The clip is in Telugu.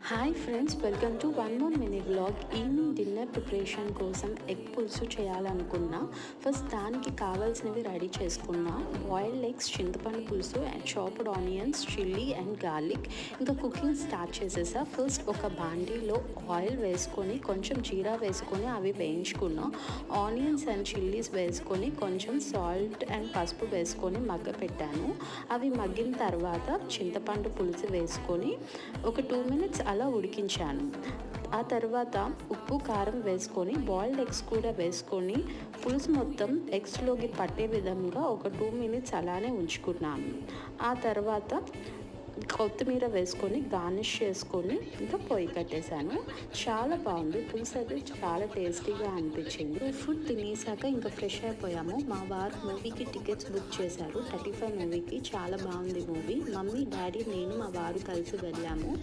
Hi friends, welcome to one more mini vlog. Evening dinner preparation కోసం ఎగ్ పులుసు చేయాలనుకున్నా. ఫస్ట్ దానికి కావాల్సినవి రెడీ చేసుకున్నా. బాయిల్డ్ ఎగ్స్, చింతపండు పులుసు and chopped onions, chilli and garlic. ఇంకా కుకింగ్ స్టార్ట్ చేసేసా. ఫస్ట్ ఒక బాండీలో ఆయిల్ వేసుకొని కొంచెం జీరా వేసుకొని అవి వేయించుకున్నా. ఆనియన్స్ అండ్ చిల్లీస్ వేసుకొని కొంచెం సాల్ట్ అండ్ పసుపు వేసుకొని పెట్టాను. అవి మగ్గిన తర్వాత చింతపండు పులుసు వేసుకొని ఒక 2 minutes అలా ఉడికించాను. ఆ తర్వాత ఉప్పు కారం వేసుకొని బాయిల్డ్ ఎగ్స్ కూడా వేసుకొని పులుసు మొత్తం ఎగ్స్లోకి పట్టే విధంగా ఒక 2 minutes అలానే ఉంచుకున్నాను. ఆ తర్వాత కొత్తిమీర వేసుకొని గార్నిష్ చేసుకొని ఇంకా పొయ్యి కట్టేశాను. చాలా బాగుంది. పులుసు అయితే చాలా టేస్టీగా అనిపించింది. ఫుడ్ తినేసాక ఇంకా ఫ్రెష్ అయిపోయాము. మా వారు మూవీకి టికెట్స్ బుక్ చేశారు. 35 మూవీకి. చాలా బాగుంది మూవీ. మమ్మీ, డాడీ, నేను, మా వారు కలిసి వెళ్ళాము.